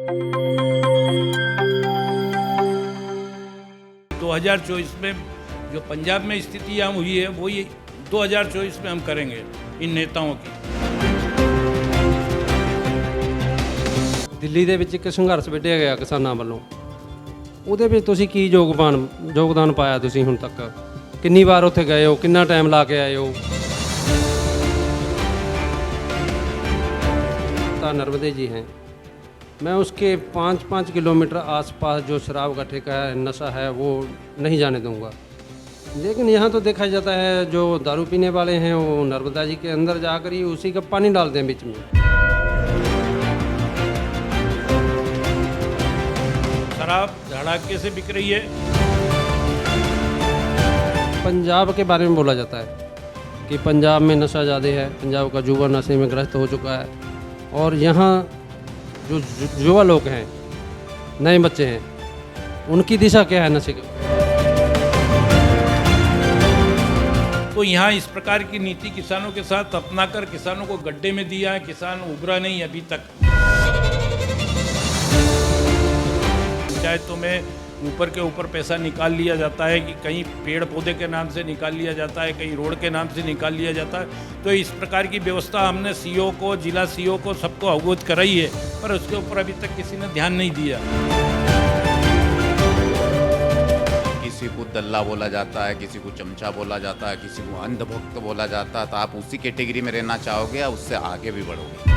2024 में जो पंजाब में स्थितियाँ हुई है वही 2024 में हम करेंगे इन नेताओं की। ਦਿੱਲੀ ਦੇ ਵਿੱਚ ਇੱਕ ਸੰਘਰਸ਼ ਵਿੱਢਿਆ ਗਿਆ ਕਿਸਾਨਾਂ ਵੱਲੋਂ, ਉਹਦੇ ਵਿੱਚ ਤੁਸੀਂ ਕੀ ਯੋਗਦਾਨ ਪਾਇਆ ਤੁਸੀਂ ਹੁਣ ਤੱਕ? ਕਿੰਨੀ ਵਾਰ ਉੱਥੇ ਗਏ ਹੋ, ਕਿੰਨਾ ਟਾइम ਲਾ के आए हो? नर्मदे जी हैं, मैं उसके 5-5 किलोमीटर आसपास जो शराब का ठेका है, नशा है, वो नहीं जाने दूंगा। लेकिन यहाँ तो देखा जाता है जो दारू पीने वाले हैं वो नर्मदा जी के अंदर जाकर ही उसी का पानी डालते हैं बीच में। शराब धड़ाके से बिक रही है। पंजाब के बारे में बोला जाता है कि पंजाब में नशा ज़्यादा है, पंजाब का युवा नशे में ग्रस्त हो चुका है, और यहाँ जो युवा लोग हैं, नए बच्चे हैं, उनकी दिशा क्या है नशे की? तो यहाँ इस प्रकार की नीति किसानों के साथ अपनाकर किसानों को गड्ढे में दिया है। किसान उभरा नहीं अभी तक। पंचायतों में ऊपर के ऊपर पैसा निकाल लिया जाता है कि कहीं पेड़ पौधे के नाम से निकाल लिया जाता है, कहीं रोड के नाम से निकाल लिया जाता है। तो इस प्रकार की व्यवस्था हमने सीओ को, जिला सीओ को, सबको अवगत कराई है, पर उसके ऊपर अभी तक किसी ने ध्यान नहीं दिया। किसी को दल्ला बोला जाता है, किसी को चमचा बोला जाता है, किसी को अंधभक्त बोला जाता है। तो आप उसी कैटेगरी में रहना चाहोगे या उससे आगे भी बढ़ोगे?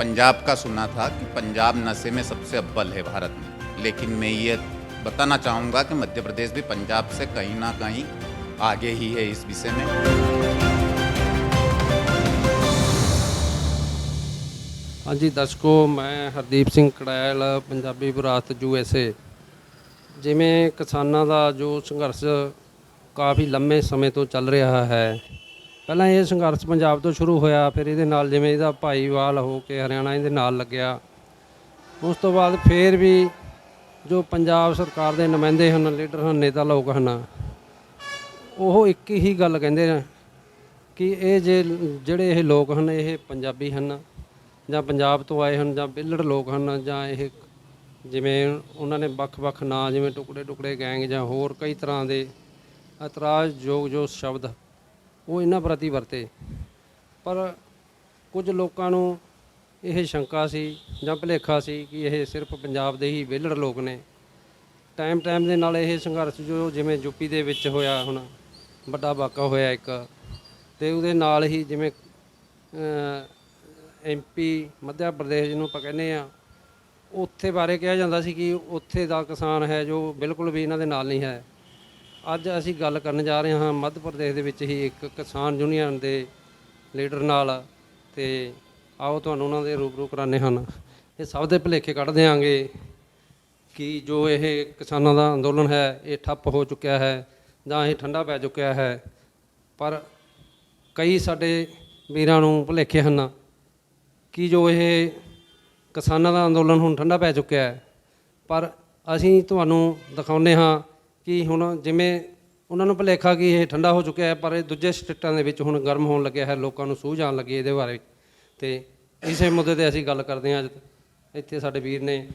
पंजाब का सुना था कि पंजाब नशे में सबसे अव्वल है भारत में, लेकिन मैं ये बताना चाहूँगा कि मध्य प्रदेश भी पंजाब से कहीं ना कहीं आगे ही है इस विषय में। हाँ जी दर्शकों, मैं हरदीप सिंह कड़ैल, पंजाबी विरासत USA। जिमें किसानां दा जो संघर्ष काफ़ी लंबे समय तो चल रहा है। ਪਹਿਲਾਂ ਇਹ ਸੰਘਰਸ਼ ਪੰਜਾਬ ਤੋਂ ਸ਼ੁਰੂ ਹੋਇਆ, ਫਿਰ ਇਹਦੇ ਨਾਲ ਜਿਵੇਂ ਇਹਦਾ ਭਾਈਵਾਲ ਹੋ ਕੇ ਹਰਿਆਣਾ ਇਹਦੇ ਨਾਲ ਲੱਗਿਆ। ਉਸ ਤੋਂ ਬਾਅਦ ਫਿਰ ਵੀ ਜੋ ਪੰਜਾਬ ਸਰਕਾਰ ਦੇ ਨੁਮਾਇੰਦੇ ਹਨ, ਲੀਡਰ ਹਨ, ਨੇਤਾ ਲੋਕ ਹਨ, ਉਹ ਇੱਕ ਹੀ ਗੱਲ ਕਹਿੰਦੇ ਨੇ ਕਿ ਇਹ ਜਿਹੜੇ ਇਹ ਲੋਕ ਹਨ ਇਹ ਪੰਜਾਬੀ ਹਨ ਜਾਂ ਪੰਜਾਬ ਤੋਂ ਆਏ ਹਨ ਜਾਂ ਵਿਹਲੜ ਲੋਕ ਹਨ, ਜਾਂ ਇਹ ਜਿਵੇਂ ਉਹਨਾਂ ਨੇ ਵੱਖ-ਵੱਖ ਨਾਂ ਜਿਵੇਂ ਟੁਕੜੇ ਗੈਂਗ ਜਾਂ ਹੋਰ ਕਈ ਤਰ੍ਹਾਂ ਦੇ ਇਤਰਾਜ਼ਯੋਗ ਜੋ ਸ਼ਬਦ ਉਹ ਇਹਨਾਂ ਪ੍ਰਤੀ ਵਰਤੇ। ਪਰ ਕੁਝ ਲੋਕਾਂ ਨੂੰ ਇਹ ਸ਼ੰਕਾ ਸੀ ਜਾਂ ਭੁਲੇਖਾ ਸੀ ਕਿ ਇਹ ਸਿਰਫ ਪੰਜਾਬ ਦੇ ਹੀ ਵਿਹਲੜ ਲੋਕ ਨੇ। ਟਾਈਮ ਦੇ ਨਾਲ ਇਹ ਸੰਘਰਸ਼ ਜੋ ਜਿਵੇਂ ਯੂਪੀ ਦੇ ਵਿੱਚ ਹੋਇਆ, ਹੁਣ ਵੱਡਾ ਵਾਕਾ ਹੋਇਆ ਇੱਕ, ਅਤੇ ਉਹਦੇ ਨਾਲ ਹੀ ਜਿਵੇਂ MP ਮੱਧ ਪ੍ਰਦੇਸ਼ ਜਿਹਨੂੰ ਆਪਾਂ ਕਹਿੰਦੇ ਹਾਂ, ਉੱਥੇ ਬਾਰੇ ਕਿਹਾ ਜਾਂਦਾ ਸੀ ਕਿ ਉੱਥੇ ਦਾ ਕਿਸਾਨ ਹੈ ਜੋ ਬਿਲਕੁਲ ਵੀ ਇਹਨਾਂ ਦੇ ਨਾਲ ਨਹੀਂ ਹੈ। ਅੱਜ ਅਸੀਂ ਗੱਲ ਕਰਨ ਜਾ ਰਹੇ ਹਾਂ ਮੱਧ ਪ੍ਰਦੇਸ਼ ਦੇ ਵਿੱਚ ਹੀ ਇੱਕ ਕਿਸਾਨ ਯੂਨੀਅਨ ਦੇ ਲੀਡਰ ਨਾਲ, ਅਤੇ ਆਓ ਤੁਹਾਨੂੰ ਉਹਨਾਂ ਦੇ ਰੂਬਰੂ ਕਰਾਉਂਦੇ ਹਨ। ਇਹ ਸਭ ਦੇ ਭੁਲੇਖੇ ਕੱਢ ਦਿਆਂਗੇ ਕਿ ਜੋ ਇਹ ਕਿਸਾਨਾਂ ਦਾ ਅੰਦੋਲਨ ਹੈ ਇਹ ਠੱਪ ਹੋ ਚੁੱਕਿਆ ਹੈ ਜਾਂ ਇਹ ਠੰਡਾ ਪੈ ਚੁੱਕਿਆ ਹੈ। ਪਰ ਕਈ ਸਾਡੇ ਵੀਰਾਂ ਨੂੰ ਭੁਲੇਖੇ ਹਨ ਕਿ ਜੋ ਇਹ ਕਿਸਾਨਾਂ ਦਾ ਅੰਦੋਲਨ ਹੁਣ ਠੰਡਾ ਪੈ ਚੁੱਕਿਆ ਹੈ। ਪਰ ਅਸੀਂ ਤੁਹਾਨੂੰ ਦਿਖਾਉਂਦੇ ਹਾਂ ਕਿ ਹੁਣ ਜਿਵੇਂ ਉਹਨਾਂ ਨੂੰ ਭੁਲੇਖਾ ਕਿ ਇਹ ਠੰਡਾ ਹੋ ਚੁੱਕਿਆ ਹੈ, ਪਰ ਇਹ ਦੂਜੇ ਸਟੇਟਾਂ ਦੇ ਵਿੱਚ ਹੁਣ ਗਰਮ ਹੋਣ ਲੱਗਿਆ ਹੈ, ਲੋਕਾਂ ਨੂੰ ਸੂਝ ਆਉਣ ਲੱਗੀ ਇਹਦੇ ਬਾਰੇ। ਅਤੇ ਇਸੇ ਮੁੱਦੇ 'ਤੇ ਅਸੀਂ ਗੱਲ ਕਰਦੇ ਹਾਂ। ਅੱਜ ਇੱਥੇ ਸਾਡੇ ਵੀਰ ਨੇ।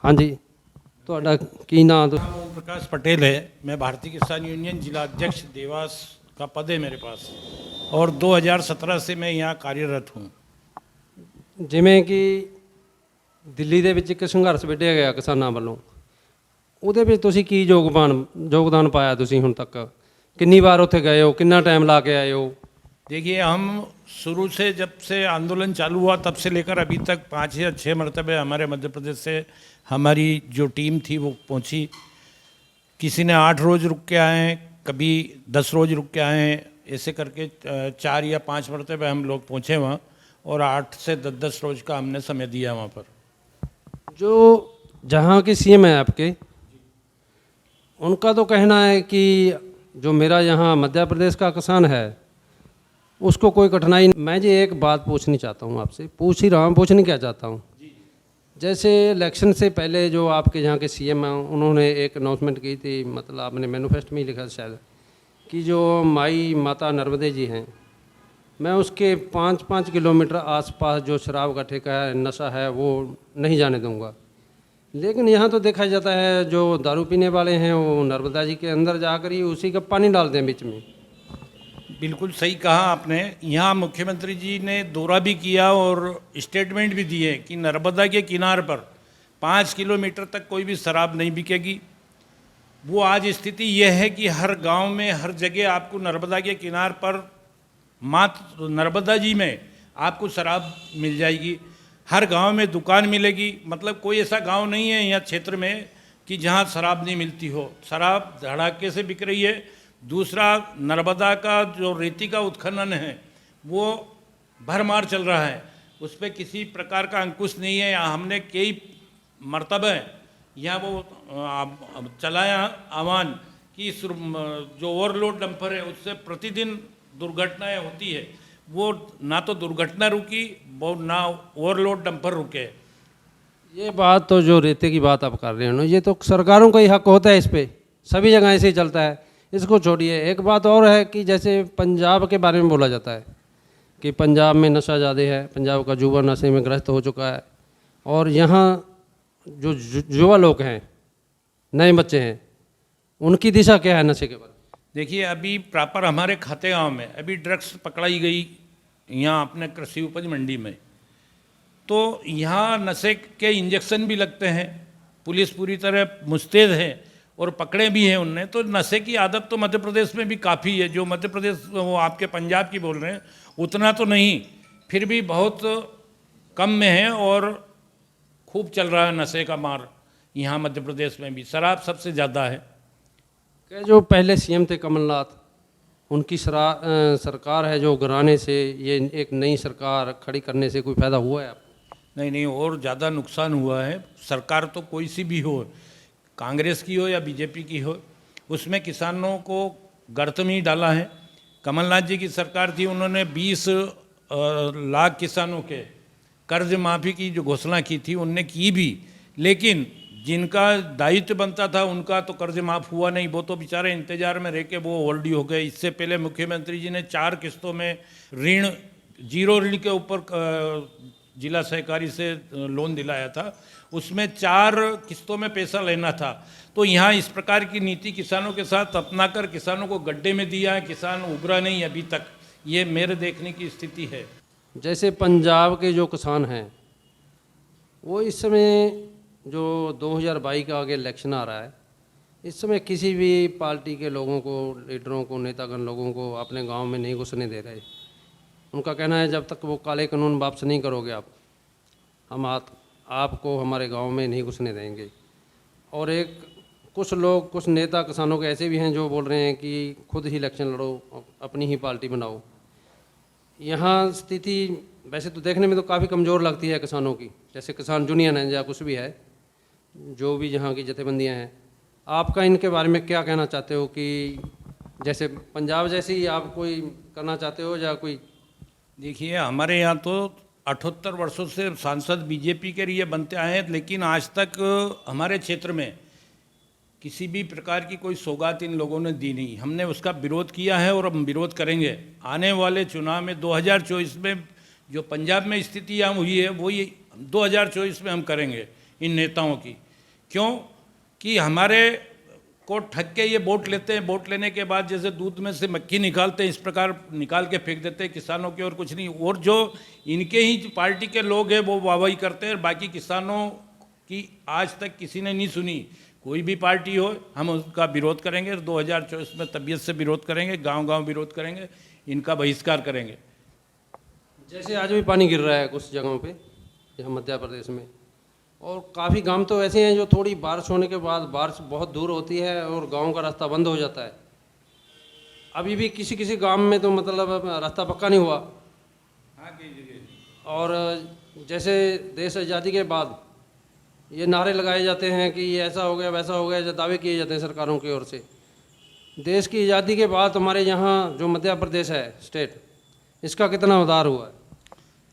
ਹਾਂਜੀ, ਤੁਹਾਡਾ ਕੀ ਨਾਮ? ओम प्रकाश पटेल है। मैं भारतीय किसान यूनियन जिला अध्यक्ष देवास का पद है मेरे पास, और 2017 से मैं यहाँ कार्यरत हूँ। ਜਿਵੇਂ ਕਿ ਦਿੱਲੀ ਦੇ ਵਿੱਚ ਇੱਕ ਸੰਘਰਸ਼ ਵਿੱਢਿਆ ਗਿਆ ਕਿਸਾਨਾਂ ਵੱਲੋਂ, ਉਹਦੇ ਵਿੱਚ ਤੁਸੀਂ ਕੀ ਯੋਗਦਾਨ ਪਾਇਆ ਤੁਸੀਂ ਹੁਣ ਤੱਕ? ਕਿੰਨੀ ਵਾਰ ਉੱਥੇ ਗਏ ਹੋ, ਕਿੰਨਾ ਟਾਈਮ ਲਾ ਕੇ ਆਏ हो? देखिए, हम शुरू से जब से आंदोलन चालू हुआ तब से लेकर अभी तक 5 या 6 मरतबे हमारे मध्य प्रदेश से हमारी जो टीम थी वो पहुंची। किसी ने 8 रोज़ रुक के आए हैं, कभी 10 रोज़ रुक के आए हैं, ऐसे करके 4 या 5 मरतबे हम लोग पहुँचे वहाँ, और 8 से 10 रोज़ का हमने समय दिया वहाँ पर। जो जहाँ के CM है आपके, उनका तो कहना है कि जो मेरा यहाँ मध्य प्रदेश का किसान है उसको कोई कठिनाई। मैं जी एक बात पूछनी चाहता हूँ आपसे, पूछ ही रहा हूँ, पूछनी क्या चाहता हूँ। जैसे इलेक्शन से पहले जो आपके यहाँ के CM हैं उन्होंने एक अनाउंसमेंट की थी, मतलब आपने मैनिफेस्टो में ही लिखा शायद, कि जो माता नर्मदे जी हैं मैं उसके 5-5 किलोमीटर आसपास जो शराब का ठेका है, नशा है, वो नहीं जाने दूंगा। लेकिन यहाँ तो देखा जाता है जो दारू पीने वाले हैं वो नर्मदा जी के अंदर जाकर ही उसी का पानी डालते हैं बीच में। बिल्कुल सही कहा आपने। यहाँ मुख्यमंत्री जी ने दौरा भी किया और स्टेटमेंट भी दिए कि नर्मदा के किनार पर 5 किलोमीटर तक कोई भी शराब नहीं बिकेगी। वो आज स्थिति यह है कि हर गांव में, हर जगह आपको नर्मदा के किनार पर मात्र नर्मदा जी में आपको शराब मिल जाएगी। हर गांव में दुकान मिलेगी। मतलब कोई ऐसा गांव नहीं है यहाँ क्षेत्र में कि जहाँ शराब नहीं मिलती हो। शराब धड़ाके से बिक रही है। दूसरा, नर्मदा का जो रेती का उत्खनन है वो भरमार चल रहा है, उस पर किसी प्रकार का अंकुश नहीं है। हमने कई मरतबे यहाँ वो चलाया आह्वान कि इस जो ओवरलोड डंपर है उससे प्रतिदिन दुर्घटनाएं होती है। वो ना तो दुर्घटना रुकी, वो ना ओवरलोड डंपर रुके। ये बात तो जो रेते की बात आप कर रहे हो ना, ये तो सरकारों का ही हक होता है इस पे, सभी जगह ऐसे ही चलता है, इसको छोड़िए। एक बात और है कि जैसे पंजाब के बारे में बोला जाता है कि पंजाब में नशा ज़्यादा है, पंजाब का युवा नशे में ग्रस्त हो चुका है, और यहाँ जो युवा लोग हैं, नए बच्चे हैं, उनकी दिशा क्या है नशे के बारे में? देखिए, अभी प्रॉपर हमारे खाते गांव में अभी ड्रग्स पकड़ाई गई यहाँ अपने कृषि उपज मंडी में। तो यहाँ नशे के इंजेक्शन भी लगते हैं। पुलिस पूरी तरह मुस्तैद है और पकड़े भी हैं उनने। तो नशे की आदत तो मध्य प्रदेश में भी काफ़ी है। जो मध्य प्रदेश वो आपके पंजाब की बोल रहे हैं उतना तो नहीं, फिर भी बहुत कम में है और खूब चल रहा है नशे का मार। यहाँ मध्य प्रदेश में भी शराब सबसे ज़्यादा है। क्या जो पहले सीएम थे कमलनाथ, उनकी सरकार है जो गिराने से, ये एक नई सरकार खड़ी करने से कोई फ़ायदा हुआ है आपको? नहीं नहीं, और ज़्यादा नुकसान हुआ है। सरकार तो कोई सी भी हो, कांग्रेस की हो या बीजेपी की हो, उसमें किसानों को गर्त में ही डाला है। कमलनाथ जी की सरकार थी, उन्होंने 20 लाख किसानों के कर्ज माफ़ी की जो घोषणा की थी उनने की भी, लेकिन जिनका दायित्व बनता था उनका तो कर्ज माफ़ हुआ नहीं। वो तो बेचारे इंतजार में रह के वो होल्डी हो गए। इससे पहले मुख्यमंत्री जी ने 4 किस्तों में ऋण, 0 ऋण के ऊपर जिला सहकारी से लोन दिलाया था, उसमें 4 किस्तों में पैसा लेना था। तो यहाँ इस प्रकार की नीति किसानों के साथ अपनाकर किसानों को गड्ढे में दिया है। किसान उभरा नहीं अभी तक, ये मेरे देखने की स्थिति है। जैसे पंजाब के जो किसान हैं वो इस समय जो 2022 का आगे इलेक्शन आ रहा है, इस समय किसी भी पार्टी के लोगों को, लीडरों को, नेतागण लोगों को अपने गांव में नहीं घुसने दे रहे। उनका कहना है जब तक वो काले कानून वापस नहीं करोगे आप, हम आपको हमारे गांव में नहीं घुसने देंगे। और एक कुछ लोग, कुछ नेता किसानों के ऐसे भी हैं जो बोल रहे हैं कि खुद ही इलेक्शन लड़ो, अपनी ही पार्टी बनाओ। यहाँ स्थिति वैसे तो देखने में तो काफ़ी कमज़ोर लगती है किसानों की, जैसे किसान यूनियन है या कुछ भी है, जो भी यहाँ की जथेबंदियाँ हैं। आपका इनके बारे में क्या कहना चाहते हो कि जैसे पंजाब जैसे ही आप कोई करना चाहते हो या कोई? देखिए, हमारे यहाँ तो 78 वर्षों से सांसद बीजेपी के लिए बनते आए हैं, लेकिन आज तक हमारे क्षेत्र में किसी भी प्रकार की कोई सौगात इन लोगों ने दी नहीं। हमने उसका विरोध किया है और हम विरोध करेंगे। आने वाले चुनाव में 2024 में जो पंजाब में स्थिति यहाँ हुई है वो ये 2024 में हम करेंगे इन नेताओं की। क्यों कि हमारे को ठग के ये वोट लेते हैं, वोट लेने के बाद जैसे दूध में से मक्खी निकालते हैं इस प्रकार निकाल के फेंक देते हैं किसानों के, और कुछ नहीं। और जो इनके ही जो पार्टी के लोग हैं वो वाहवाही करते हैं, बाकी किसानों की आज तक किसी ने नहीं सुनी। कोई भी पार्टी हो, हम उसका विरोध करेंगे। 2024 में तबीयत से विरोध करेंगे, गांव-गांव विरोध करेंगे, इनका बहिष्कार करेंगे। जैसे आज भी पानी गिर रहा है कुछ जगहों पे यहाँ मध्य प्रदेश में, और काफ़ी गांव तो ऐसे हैं जो थोड़ी बारिश होने के बाद, बारिश बहुत दूर होती है और गांव का रास्ता बंद हो जाता है। अभी भी किसी किसी गांव में तो मतलब रास्ता पक्का नहीं हुआ। और जैसे देश आज़ादी के बाद ये नारे लगाए जाते हैं कि ये ऐसा हो गया, वैसा हो गया, जो दावे किए जाते हैं सरकारों की ओर से। देश की आज़ादी के बाद हमारे यहाँ जो मध्य प्रदेश है स्टेट, इसका कितना उधार हुआ है?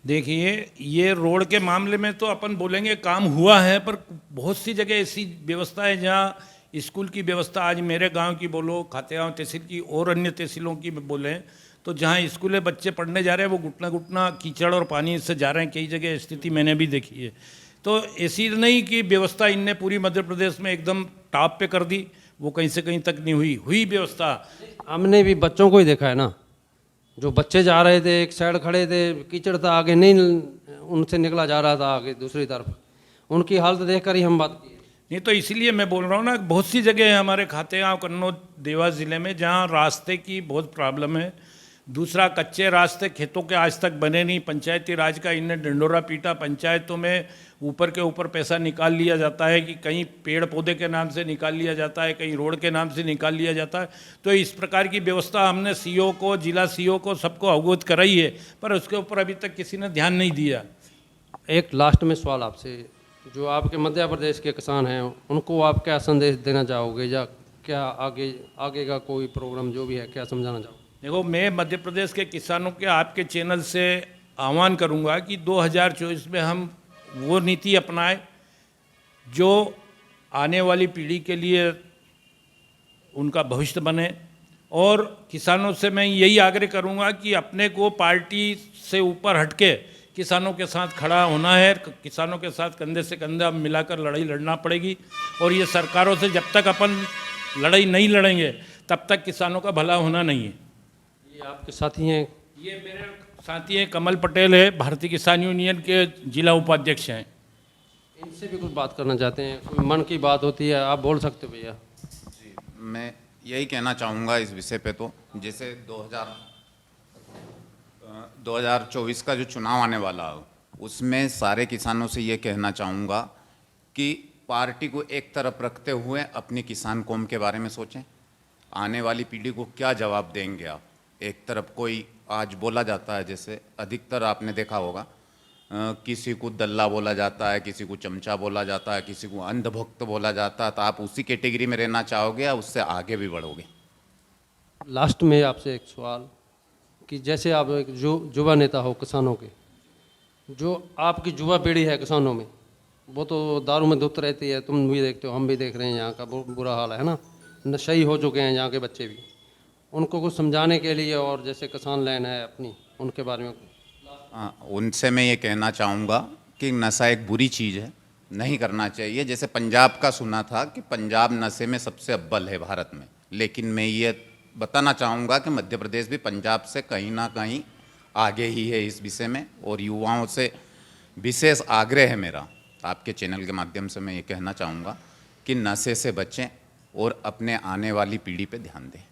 देखिए, ये रोड के मामले में तो अपन बोलेंगे काम हुआ है, पर बहुत सी जगह ऐसी व्यवस्था है जहाँ स्कूल की व्यवस्था, आज मेरे गांव की बोलो, खातेगांव तहसील की और अन्य तहसीलों की बोलें तो जहाँ स्कूले बच्चे पढ़ने जा रहे हैं वो घुटना घुटना कीचड़ और पानी से जा रहे हैं, कई जगह स्थिति मैंने भी देखी है। तो ऐसी नहीं कि व्यवस्था इनने पूरी मध्य प्रदेश में एकदम टॉप पे कर दी, वो कहीं से कहीं तक नहीं हुई व्यवस्था। हमने भी बच्चों को ही देखा है ना, जो बच्चे जा रहे थे एक साइड खड़े थे, कीचड़ था आगे नहीं, उनसे निकला जा रहा था आगे दूसरी तरफ, उनकी हालत देखकर ही हम बात की। नहीं तो इसीलिए मैं बोल रहा हूँ ना, बहुत सी जगह है हमारे खातेगांव कन्नौज देवास ज़िले में जहाँ रास्ते की बहुत प्रॉब्लम है। दूसरा, कच्चे रास्ते खेतों के आज तक बने नहीं। पंचायती राज का इनने डंडोरा पीटा, पंचायतों में ऊपर के ऊपर पैसा निकाल लिया जाता है कि कहीं पेड़ पौधे के नाम से निकाल लिया जाता है, कहीं रोड के नाम से निकाल लिया जाता है। तो इस प्रकार की व्यवस्था हमने सीओ को, जिला सीओ को, सबको अवगत कराई है, पर उसके ऊपर अभी तक किसी ने ध्यान नहीं दिया। एक लास्ट में सवाल आपसे, जो आपके मध्य प्रदेश के किसान हैं उनको आप क्या संदेश देना चाहोगे, या क्या आगे का कोई प्रोग्राम जो भी है क्या समझाना चाहोगे? देखो, मैं मध्य प्रदेश के किसानों के आपके चैनल से आह्वान करूंगा कि 2024 में हम वो नीति अपनाएं जो आने वाली पीढ़ी के लिए उनका भविष्य बने। और किसानों से मैं यही आग्रह करूंगा कि अपने को पार्टी से ऊपर हटके किसानों के साथ खड़ा होना है, किसानों के साथ कंधे से कंधा मिलाकर लड़ाई लड़ना पड़ेगी। और ये सरकारों से जब तक अपन लड़ाई नहीं लड़ेंगे तब तक किसानों का भला होना नहीं है। ये आपके साथी हैं? ये मेरे साथी हैं, कमल पटेल है, भारतीय किसान यूनियन के जिला उपाध्यक्ष हैं। इनसे भी कुछ बात करना चाहते हैं, कोई मन की बात होती है आप बोल सकते हो भैया। जी, मैं यही कहना चाहूँगा इस विषय पे। तो जैसे 2024 का जो चुनाव आने वाला है उसमें सारे किसानों से ये कहना चाहूँगा कि पार्टी को एक तरफ रखते हुए अपनी किसान कौम के बारे में सोचें। आने वाली पीढ़ी को क्या जवाब देंगे आप? एक तरफ कोई आज बोला जाता है, जैसे अधिकतर आपने देखा होगा, किसी को दल्ला बोला जाता है, किसी को चमचा बोला जाता है, किसी को अंधभक्त बोला जाता है। तो आप उसी कैटेगरी में रहना चाहोगे या उससे आगे भी बढ़ोगे? लास्ट में आपसे एक सवाल कि जैसे आप एक जो युवा नेता हो किसानों के, जो आपकी युवा पीढ़ी है किसानों में, वो तो दारू में धुत रहती है, तुम भी देखते हो, हम भी देख रहे हैं, यहाँ का बुरा हाल है ना, नशई हो चुके हैं यहाँ के बच्चे भी। उनको कुछ समझाने के लिए, और जैसे किसान लाइन है अपनी, उनके बारे में उनसे मैं ये कहना चाहूँगा कि नशा एक बुरी चीज़ है, नहीं करना चाहिए। जैसे पंजाब का सुना था कि पंजाब नशे में सबसे अव्वल है भारत में, लेकिन मैं ये बताना चाहूँगा कि मध्य प्रदेश भी पंजाब से कहीं ना कहीं आगे ही है इस विषय में। और युवाओं से विशेष आग्रह है मेरा, आपके चैनल के माध्यम से मैं ये कहना चाहूँगा कि नशे से बचें और अपने आने वाली पीढ़ी पे ध्यान दें।